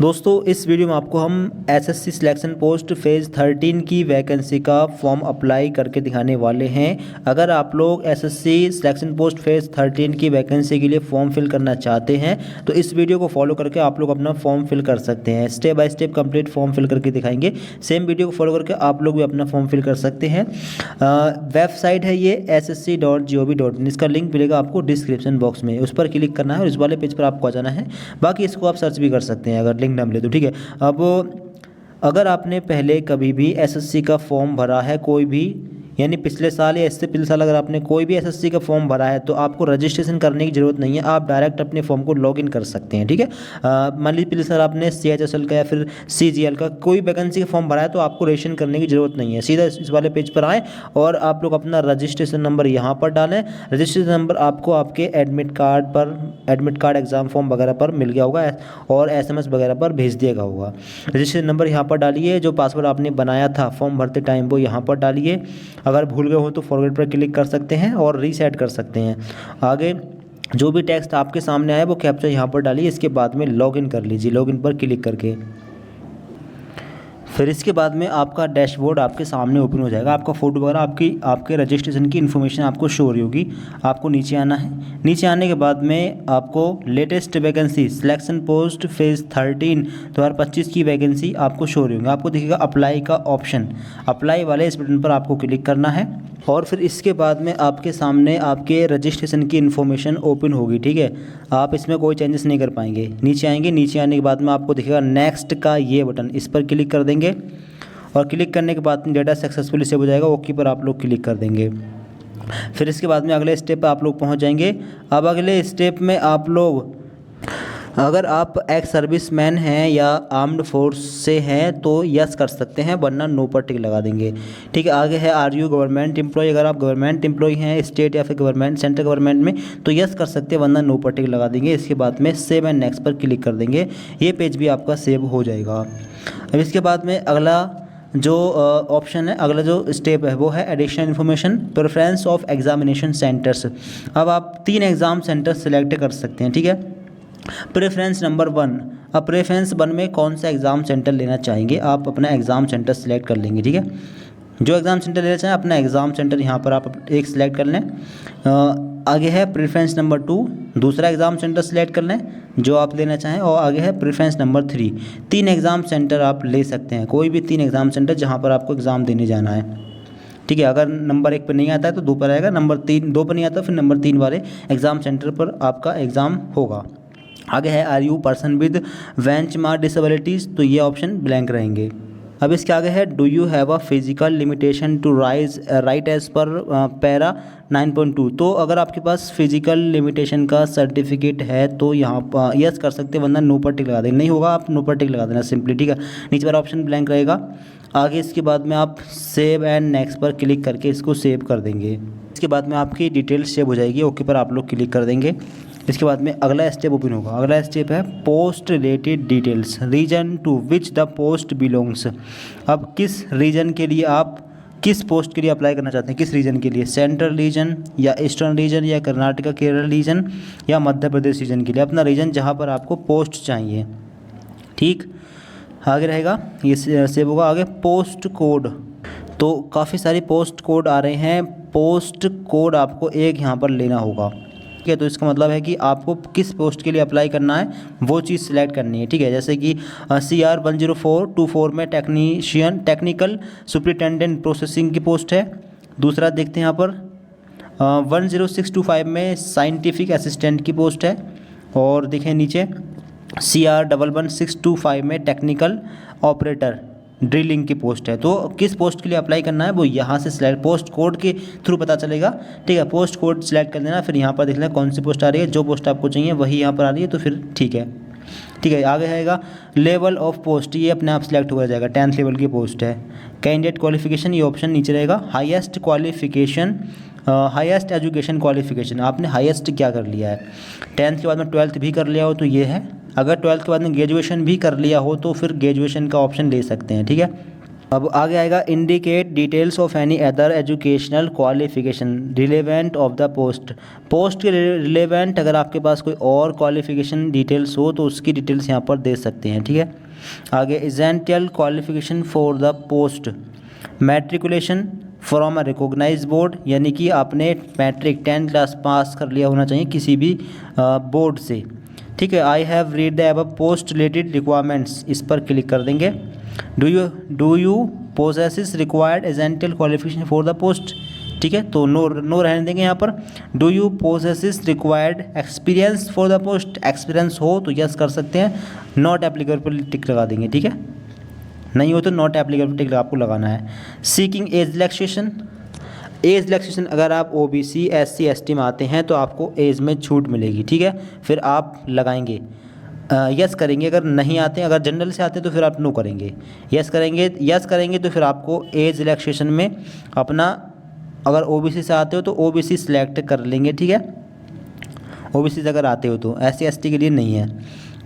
दोस्तों इस वीडियो में आपको हम एसएससी सिलेक्शन पोस्ट फेज़ 13 की वैकेंसी का फॉर्म अप्लाई करके दिखाने वाले हैं। अगर आप लोग एसएससी सिलेक्शन पोस्ट फेज़ 13 की वैकेंसी के लिए फॉर्म फिल करना चाहते हैं तो इस वीडियो को फॉलो करके आप लोग अपना फॉर्म फिल कर सकते हैं। Step by step complete form fill करके दिखाएंगे। सेम वीडियो को फॉलो करके आप लोग भी अपना फॉर्म फिल कर सकते हैं। वेबसाइट है ये ssc.gov.in, इसका लिंक मिलेगा आपको डिस्क्रिप्शन बॉक्स में, उस पर क्लिक करना है और इस वाले पेज पर आपको आ जाना है। बाकी इसको आप सर्च भी कर सकते हैं अगर लिंक ना मिले तो, ठीक है। अब अगर आपने पहले कभी भी एसएससी का फॉर्म भरा है कोई भी, यानी पिछले साल या इससे पिछले साल अगर आपने कोई भी एसएससी का फॉर्म भरा है तो आपको रजिस्ट्रेशन करने की ज़रूरत नहीं है, आप डायरेक्ट अपने फॉर्म को लॉगिन कर सकते हैं, ठीक है। मान लीजिए पिछले साल आपने CHSL का या फिर CGL का कोई वैकेंसी का फॉर्म भरा है तो आपको रजिस्ट्रेशन करने की ज़रूरत नहीं है। सीधा इस वाले पेज पर आएँ और आप लोग अपना रजिस्ट्रेशन नंबर यहाँ पर डालें। रजिस्ट्रेशन नंबर आपको आपके एडमिट कार्ड एग्ज़ाम फॉर्म वगैरह पर मिल गया होगा और SMS वगैरह पर भेज दिया होगा। रजिस्ट्रेशन नंबर यहाँ पर डालिए, जो पासवर्ड आपने बनाया था फॉर्म भरते टाइम वो यहाँ पर डालिए। अगर भूल गए हो तो फॉरवर्ड पर क्लिक कर सकते हैं और रीसेट कर सकते हैं। आगे जो भी टेक्स्ट आपके सामने आए वो कैप्चा यहाँ पर डालिए। इसके बाद में लॉगिन कर लीजिए, लॉगिन पर क्लिक करके। फिर इसके बाद में आपका डैशबोर्ड आपके सामने ओपन हो जाएगा। आपका फ़ोटो वगैरह आपके रजिस्ट्रेशन की इन्फॉर्मेशन आपको शो हो रही होगी। आपको नीचे आना है। नीचे आने के बाद में आपको latest vacancy selection post phase 13 2025 की वैकेंसी आपको शो हो रही होगी। आपको दिखेगा अप्लाई का ऑप्शन, अप्लाई वाले इस बटन पर आपको क्लिक करना है और फिर इसके बाद में आपके सामने आपके रजिस्ट्रेशन की इन्फॉर्मेशन ओपन होगी, ठीक है। आप इसमें कोई चेंजेस नहीं कर पाएंगे। नीचे आएंगे, नीचे आने के बाद में आपको दिखेगा नेक्स्ट का ये बटन, इस पर क्लिक कर देंगे और क्लिक करने के बाद में डेटा सक्सेसफुली सेव हो जाएगा। ओके पर आप लोग क्लिक कर देंगे। फिर इसके बाद में अगले स्टेप पर आप लोग पहुँच जाएंगे। अब अगले स्टेप में आप लोग, अगर आप एक्स सर्विसमैन हैं या आर्म्ड फोर्स से हैं तो यस कर सकते हैं, वरना नो पर टिक लगा देंगे, ठीक है। आगे है आर यू गवर्नमेंट एम्प्लॉय, अगर आप गवर्नमेंट एम्प्लॉय हैं स्टेट या फिर गवर्नमेंट सेंट्रल गवर्नमेंट में तो यस कर सकते हैं, वरना नो पर टिक लगा देंगे। इसके बाद में सेव एंड नेक्स्ट पर क्लिक कर देंगे। ये पेज भी आपका सेव हो जाएगा। अब इसके बाद में अगला जो ऑप्शन है, अगला जो स्टेप है वो है additional information preference of examination centres. अब आप 3 एग्ज़ाम सेंटर सेलेक्ट कर सकते हैं, ठीक है। प्रेफरेंस नंबर 1, अब प्रेफरेंस 1 में कौन सा एग्ज़ाम सेंटर लेना चाहेंगे आप अपना एग्ज़ाम सेंटर सेलेक्ट कर लेंगे, ठीक है। जो एग्ज़ाम सेंटर लेना चाहें अपना एग्ज़ाम सेंटर यहाँ पर आप एक सिलेक्ट कर लें। आगे है प्रेफरेंस नंबर 2, दूसरा एग्ज़ाम सेंटर सेलेक्ट कर लें जो आप लेना चाहें। और आगे है प्रेफरेंस नंबर 3, 3 एग्ज़ाम सेंटर आप ले सकते हैं, कोई भी 3 एग्ज़ाम सेंटर जहाँ पर आपको एग्ज़ाम देने जाना है, ठीक है। अगर नंबर 1 पर नहीं आता है तो 2 पर आएगा, नंबर 2 पर नहीं आता फिर नंबर 3 वाले एग्ज़ाम सेंटर पर आपका एग्ज़ाम होगा। आगे है are you person with benchmark disabilities, तो ये ऑप्शन ब्लैंक रहेंगे। अब इसके आगे है do you have a physical limitation to write as per para 9.2, तो अगर आपके पास फिजिकल लिमिटेशन का सर्टिफिकेट है तो यहाँ पर यस कर सकते हैं, वरना नो पर टिक लगा देंगे। नहीं होगा आप नो पर टिक लगा देना सिंपली, ठीक है। नीचे वाला ऑप्शन ब्लैंक रहेगा। आगे इसके बाद में आप सेव एंड नेक्स्ट पर क्लिक करके इसको सेव कर देंगे। इसके बाद में आपकी डिटेल सेव हो जाएगी। ओके पर आप लोग क्लिक कर देंगे। इसके बाद में अगला स्टेप ओपन होगा। अगला स्टेप है post related details, region to which the post belongs. अब किस रीजन के लिए आप किस पोस्ट के लिए अप्लाई करना चाहते हैं, किस रीजन के लिए, सेंट्रल रीजन या ईस्टर्न रीजन या कर्नाटका केरल रीजन या मध्य प्रदेश रीजन के लिए, अपना रीजन जहाँ पर आपको पोस्ट चाहिए, ठीक। आगे रहेगा ये सेव होगा। आगे पोस्ट कोड, तो काफ़ी सारे पोस्ट कोड आ रहे हैं, पोस्ट कोड आपको एक यहाँ पर लेना होगा, ठीक है। तो इसका मतलब है कि आपको किस पोस्ट के लिए अप्लाई करना है वो चीज़ सिलेक्ट करनी है, ठीक है। जैसे कि CR 10424 में टेक्निकल सुपरिटेंडेंट प्रोसेसिंग की पोस्ट है। दूसरा देखते हैं यहाँ पर 10625 में साइंटिफिक असिस्टेंट की पोस्ट है। और देखें नीचे CR 11625 में टेक्निकल ऑपरेटर ड्रिलिंग की पोस्ट है। तो किस पोस्ट के लिए अप्लाई करना है वो यहाँ से सिलेक्ट, पोस्ट कोड के थ्रू पता चलेगा, ठीक है। पोस्ट कोड सिलेक्ट कर देना, फिर यहाँ पर देख लेना कौन सी पोस्ट आ रही है, जो पोस्ट आपको चाहिए वही यहाँ पर आ रही है तो फिर ठीक है, ठीक है। आगे आएगा लेवल ऑफ पोस्ट, ये अपने आप सिलेक्ट हो जाएगा, 10th लेवल की पोस्ट है। कैंडिडेट क्वालिफिकेशन, ये ऑप्शन नीचे रहेगा। Highest qualification, highest education qualification, आपने हाईएस्ट क्या कर लिया है, 10th के बाद में 12th भी कर लिया हो तो ये है। अगर 12th के बाद में ग्रेजुएशन भी कर लिया हो तो फिर ग्रेजुएशन का ऑप्शन ले सकते हैं, ठीक है। अब आगे आएगा indicate details of any other educational qualification relevant of the post. Post के रिलेवेंट अगर आपके पास कोई और क्वालिफिकेशन डिटेल्स हो तो उसकी डिटेल्स यहाँ पर दे सकते हैं, ठीक है। आगे essential qualification for the post, matriculation from a recognize board, यानी कि आपने मैट्रिक 10 क्लास पास कर लिया होना चाहिए किसी भी बोर्ड से, ठीक है। I have read the above post related requirements, इस पर क्लिक कर देंगे। Do you possesses required essential qualification for the post, ठीक है, तो नो रहने देंगे यहाँ पर। Do you possesses required experience for the post, experience हो तो यस कर सकते हैं, नॉट एप्लीकेबल पर टिक लगा देंगे, ठीक है। नहीं हो तो नॉट एप्लीकेबल टिक आपको लगाना है। Seeking age relaxation, age relaxation अगर आप ओबीसी एससी एसटी में आते हैं तो आपको एज में छूट मिलेगी, ठीक है, फिर आप लगाएंगे, यस करेंगे। अगर नहीं आते, अगर जनरल से आते हैं तो फिर आप नो करेंगे। यस करेंगे तो फिर आपको एज रिलैक्सेशन में अपना, अगर ओबीसी से आते हो तो ओबीसी सिलेक्ट कर लेंगे, ठीक है। ओबीसी से अगर आते हो तो, एससी एसटी के लिए नहीं है,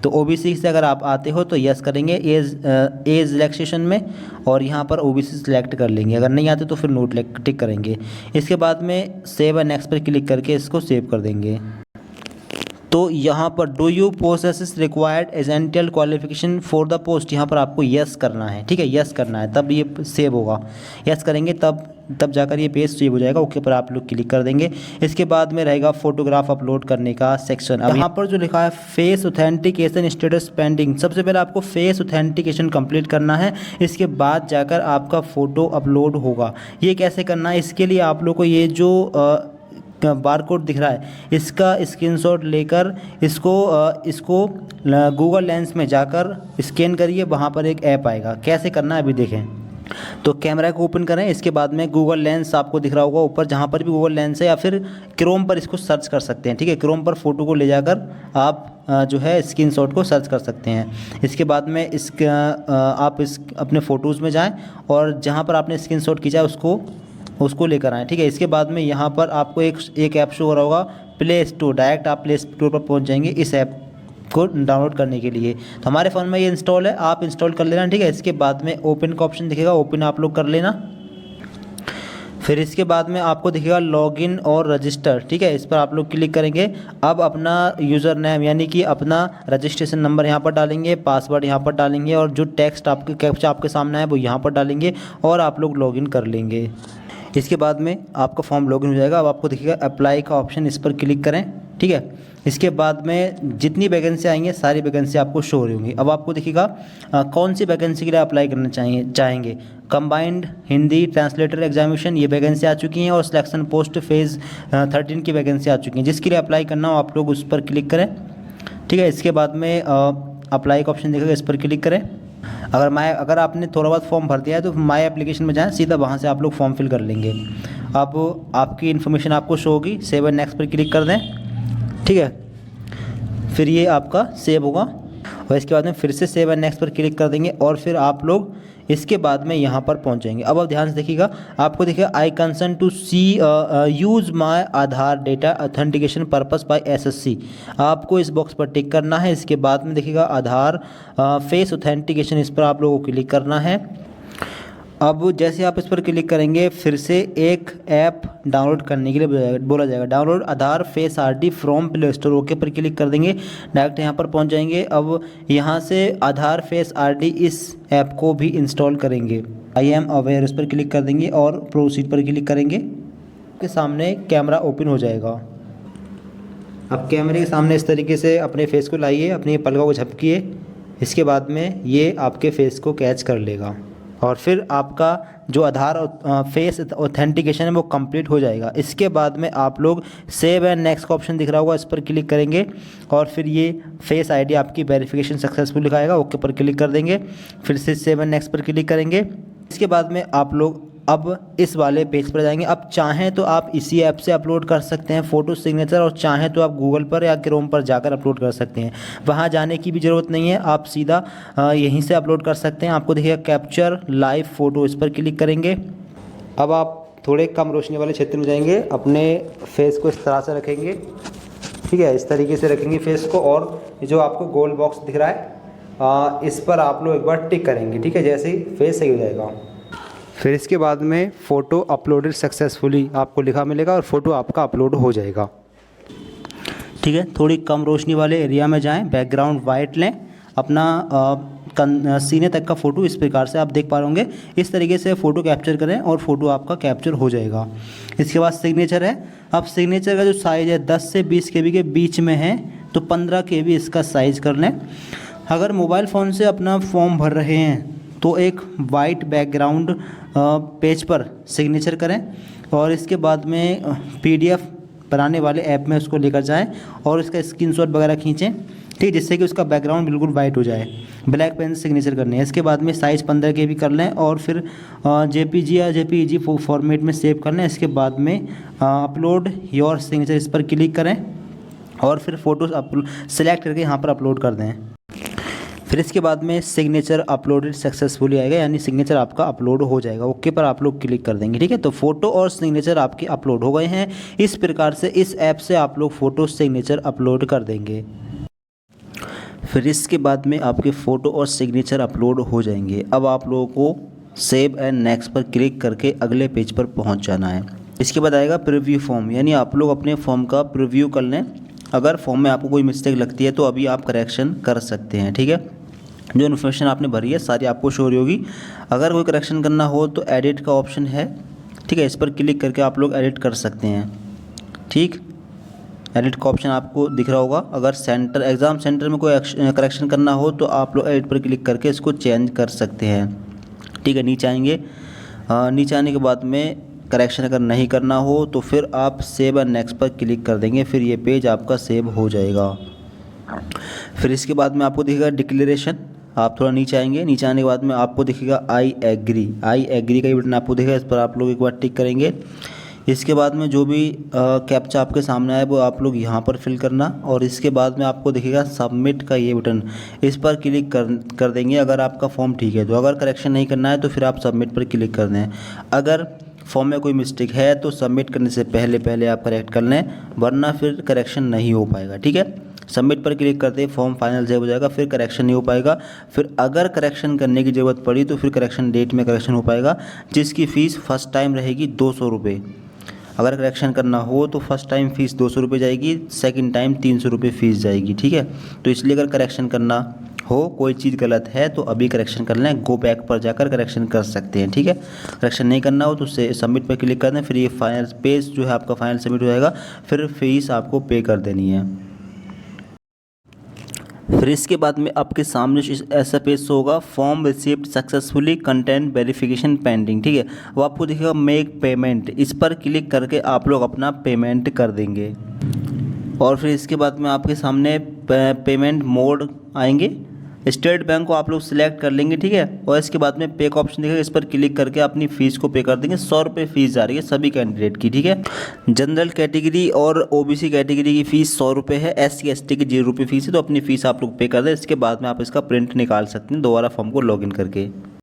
तो ओबीसी से अगर आप आते हो तो यस करेंगे एज रिलैक्सेशन में, और यहाँ पर ओबीसी सिलेक्ट कर लेंगे। अगर नहीं आते तो फिर नोट टिक करेंगे। इसके बाद में सेव एंड नेक्स्ट पर क्लिक करके इसको सेव कर देंगे। तो यहाँ पर do you possess required essential qualification for the post, यहाँ पर आपको यस करना है, ठीक है, यस करना है, तब ये सेव होगा। यस करेंगे तब जाकर ये पेज सेव हो जाएगा। ओके पर आप लोग क्लिक कर देंगे। इसके बाद में रहेगा फोटोग्राफ अपलोड करने का सेक्शन। अब यहाँ पर जो लिखा है फेस ऑथेंटिकेशन स्टेटस पेंडिंग, सबसे पहले आपको फेस ऑथेंटिकेशन कंप्लीट करना है, इसके बाद जाकर आपका फ़ोटो अपलोड होगा। ये कैसे करना है, इसके लिए आप लोग को ये जो बारकोड दिख रहा है इसका स्क्रीनशॉट लेकर इसको गूगल लेंस में जाकर स्कैन करिए, वहाँ पर एक ऐप आएगा। कैसे करना है अभी देखें। तो कैमरा को ओपन करें, इसके बाद में गूगल लेंस आपको दिख रहा होगा ऊपर, जहाँ पर भी गूगल लेंस है, या फिर क्रोम पर इसको सर्च कर सकते हैं, ठीक है। क्रोम पर फ़ोटो को ले जाकर आप जो है स्क्रीनशॉट को सर्च कर सकते हैं। इसके बाद में आप अपने फ़ोटोज़ में जाएँ और जहाँ पर आपने स्क्रीनशॉट खींचा है उसको लेकर आएँ, ठीक है। इसके बाद में यहाँ पर आपको एक ऐप शो हो रहा होगा प्ले स्टोर, डायरेक्ट आप प्ले स्टोर पर पहुँच जाएंगे इस ऐप को डाउनलोड करने के लिए। तो हमारे फ़ोन में ये इंस्टॉल है, आप इंस्टॉल कर लेना, ठीक है। इसके बाद में ओपन का ऑप्शन दिखेगा, ओपन आप लोग कर लेना। फिर इसके बाद में आपको दिखेगा लॉगिन और रजिस्टर, ठीक है, इस पर आप लोग क्लिक करेंगे। अब अपना यूज़र नेम यानी कि अपना रजिस्ट्रेशन नंबर यहाँ पर डालेंगे, पासवर्ड यहाँ पर डालेंगे, और जो टेक्स्ट कैप्चा आपके सामने है वो यहाँ पर डालेंगे, और आप लोग लॉगिन कर लेंगे। इसके बाद में आपका फॉर्म लॉगिन हो जाएगा। अब आपको दिखेगा अप्लाई का ऑप्शन, इस पर क्लिक करें, ठीक है। इसके बाद में जितनी वैकेंसी आएंगे सारी वैकेंसी आपको शो हो रही होंगी। अब आपको दिखेगा कौन सी वैकेंसी के लिए अप्लाई करना चाहेंगे। कंबाइंड हिंदी ट्रांसलेटर एग्जामिनेशन, ये वैकेंसी आ चुकी हैं, और सिलेक्शन पोस्ट फेज़ 13 की वैकेंसी आ चुकी हैं। जिसके लिए अप्लाई करना हो आप लोग उस पर क्लिक करें, ठीक है। इसके बाद में अप्लाई का ऑप्शन दिखेगा, इस पर क्लिक करें। अगर आपने थोड़ा बहुत फॉर्म भर दिया है तो माई एप्लीकेशन में जाएं, सीधा वहाँ से आप लोग फॉर्म फिल कर लेंगे। अब आपकी इन्फॉर्मेशन आपको शो होगी, सेव एंड नेक्स्ट पर क्लिक कर दें, ठीक है। फिर ये आपका सेव होगा, और इसके बाद में फिर से सेव एंड नेक्स्ट पर क्लिक कर देंगे, और फिर आप लोग इसके बाद में यहाँ पर पहुँचेंगे। अब आप ध्यान से देखिएगा, आपको देखिएगा I concern to see use my Aadhaar data authentication purpose by SSC, आपको इस बॉक्स पर टिक करना है। इसके बाद में देखिएगा आधार फेस ऑथेंटिकेशन, इस पर आप लोगों को क्लिक करना है। अब जैसे आप इस पर क्लिक करेंगे फिर से एक ऐप डाउनलोड करने के लिए बोला जाएगा, download Aadhaar face RD from play store, okay पर क्लिक कर देंगे, डायरेक्ट यहाँ पर पहुँच जाएंगे। अब यहाँ से आधार फेस आरडी इस ऐप को भी इंस्टॉल करेंगे। आई एम अवेयर, इस पर क्लिक कर देंगे और प्रोसीड पर क्लिक करेंगे। आपके सामने कैमरा ओपन हो जाएगा। अब कैमरे के सामने इस तरीके से अपने फेस को लाइए, अपनी पलकों को झपकिए, इसके बाद में ये आपके फेस को कैच कर लेगा, और फिर आपका जो आधार फेस ऑथेंटिकेशन है वो कंप्लीट हो जाएगा। इसके बाद में आप लोग सेव एंड नेक्स्ट का ऑप्शन दिख रहा होगा, इस पर क्लिक करेंगे, और फिर ये फेस आईडी आपकी वेरिफिकेशन सक्सेसफुल लिखाएगा, ओके पर क्लिक कर देंगे। फिर से सेव एंड नेक्स्ट पर क्लिक करेंगे। इसके बाद में आप लोग अब इस वाले पेज पर जाएंगे। अब चाहें तो आप इसी ऐप से अपलोड कर सकते हैं फ़ोटो सिग्नेचर, और चाहें तो आप गूगल पर या क्रोम पर जाकर अपलोड कर सकते हैं। वहां जाने की भी ज़रूरत नहीं है, आप सीधा यहीं से अपलोड कर सकते हैं। आपको देखिएगा कैप्चर लाइव फ़ोटो, इस पर क्लिक करेंगे। अब आप थोड़े कम रोशनी वाले क्षेत्र में जाएंगे, अपने फेस को इस तरह से रखेंगे, ठीक है, इस तरीके से रखेंगे फेस को, और जो आपको गोल बॉक्स दिख रहा है इस पर आप लोग एक बार टिक करेंगे, ठीक है। जैसे ही फेस सही हो जाएगा फिर इसके बाद में फ़ोटो अपलोडेड सक्सेसफुली आपको लिखा मिलेगा और फ़ोटो आपका अपलोड हो जाएगा। ठीक है, थोड़ी कम रोशनी वाले एरिया में जाएं, बैकग्राउंड वाइट लें, अपना सीने तक का फ़ोटो इस प्रकार से आप देख पा रहे होंगे। इस तरीके से फ़ोटो कैप्चर करें और फ़ोटो आपका कैप्चर हो जाएगा। इसके बाद सिग्नेचर है। अब सिग्नेचर का जो साइज़ है 10 से 20 KB के बीच में है तो 15 KB इसका साइज़ कर लें। अगर मोबाइल फ़ोन से अपना फॉर्म भर रहे हैं तो एक वाइट बैकग्राउंड पेज पर सिग्नेचर करें और इसके बाद में PDF बनाने वाले ऐप में उसको लेकर जाएं और उसका स्क्रीनशॉट वगैरह खींचें, ठीक, जिससे कि उसका बैकग्राउंड बिल्कुल वाइट हो जाए। ब्लैक पेन से सिग्नेचर करनी है। इसके बाद में साइज़ 15 KB कर लें और फिर JPG या JPEG फॉर्मेट में सेव कर लें। इसके बाद में अपलोड योर सिग्नेचर इस पर क्लिक करें और फिर फ़ोटोज़ सेलेक्ट करके यहाँ पर अपलोड कर दें। फिर इसके बाद में सिग्नेचर अपलोडेड सक्सेसफुली आएगा, यानी सिग्नेचर आपका अपलोड हो जाएगा। ओके पर आप लोग क्लिक कर देंगे। ठीक है, तो फ़ोटो और सिग्नेचर आपके अपलोड हो गए हैं। इस प्रकार से इस ऐप से आप लोग फ़ोटो सिग्नेचर अपलोड कर देंगे। फिर इसके बाद में आपके फ़ोटो और सिग्नेचर अपलोड हो जाएंगे। अब आप लोगों को सेव एंड नेक्स्ट पर क्लिक करके अगले पेज पर पहुँच जाना है। इसके बाद आएगा प्रीव्यू फॉर्म, यानी आप लोग अपने फॉर्म का प्रीव्यू कर लें। अगर फॉर्म में आपको कोई मिस्टेक लगती है तो अभी आप करेक्शन कर सकते हैं। ठीक है, जो इन्फॉर्मेशन आपने भरी है सारी आपको शो हो रही होगी। अगर कोई करेक्शन करना हो तो एडिट का ऑप्शन है, ठीक है, इस पर क्लिक करके आप लोग एडिट कर सकते हैं। ठीक, एडिट का ऑप्शन आपको दिख रहा होगा। अगर एग्ज़ाम सेंटर में कोई करेक्शन करना हो तो आप लोग एडिट पर क्लिक करके इसको चेंज कर सकते हैं। ठीक है, नीचे आएंगे। नीचे आने के बाद में करेक्शन अगर नहीं करना हो तो फिर आप सेव एंड नेक्स्ट पर क्लिक कर देंगे। फिर ये पेज आपका सेव हो जाएगा। फिर इसके बाद में आपको दिखेगा डिक्लेरेशन। आप थोड़ा नीचे आएंगे। नीचे आने के बाद में आपको दिखेगा आई एग्री का ये बटन आपको दिखेगा, इस पर आप लोग एक बार टिक करेंगे। इसके बाद में जो भी कैप्चा आपके सामने आए वो आप लोग यहाँ पर फिल करना और इसके बाद में आपको दिखेगा सबमिट का ये बटन, इस पर क्लिक कर देंगे अगर आपका फॉर्म ठीक है तो। अगर करेक्शन नहीं करना है तो फिर आप सबमिट पर क्लिक कर दें। अगर फॉर्म में कोई मिस्टेक है तो सबमिट करने से पहले आप करेक्ट कर लें, वरना फिर करेक्शन नहीं हो पाएगा। ठीक है, सबमिट पर क्लिक करते ही फॉर्म फाइनल सेव हो जाएगा, फिर करेक्शन नहीं हो पाएगा। फिर अगर करेक्शन करने की ज़रूरत पड़ी तो फिर करेक्शन डेट में करेक्शन हो पाएगा, जिसकी फ़ीस फर्स्ट टाइम रहेगी 200 रुपये। अगर करेक्शन करना हो तो फर्स्ट टाइम फ़ीस 200 रुपये जाएगी, सेकंड टाइम 300 रुपये फ़ीस जाएगी। ठीक है, तो इसलिए अगर करेक्शन करना हो, कोई चीज़ गलत है तो अभी करेक्शन कर लें, गो बैक पर जाकर करेक्शन कर सकते हैं। ठीक है, करेक्शन नहीं करना हो तो सबमिट पर क्लिक कर दें। फिर ये फाइनल पेज जो है आपका फाइनल सबमिट हो जाएगा, फिर फीस आपको पे कर देनी है। फिर इसके बाद में आपके सामने ऐसा पेज शो होगा, form received successfully, content verification pending. ठीक है, वो आपको दिखेगा मेक पेमेंट, इस पर क्लिक करके आप लोग अपना पेमेंट कर देंगे। और फिर इसके बाद में आपके सामने पेमेंट मोड आएंगे। स्टेट बैंक को आप लोग सिलेक्ट कर लेंगे। ठीक है, और इसके बाद में पे का ऑप्शन दिखेगा, इस पर क्लिक करके अपनी फ़ीस को पे कर देंगे। 100 रुपये फ़ीस जा रही है सभी कैंडिडेट की। ठीक है, जनरल कैटेगरी और OBC कैटेगरी की फ़ीस 100 रुपये है, SC ST की 0 रुपये फ़ीस है। तो अपनी फ़ीस आप लोग पे कर दें। इसके बाद में आप इसका प्रिंट निकाल सकते हैं दोबारा फॉर्म को लॉगिन करके।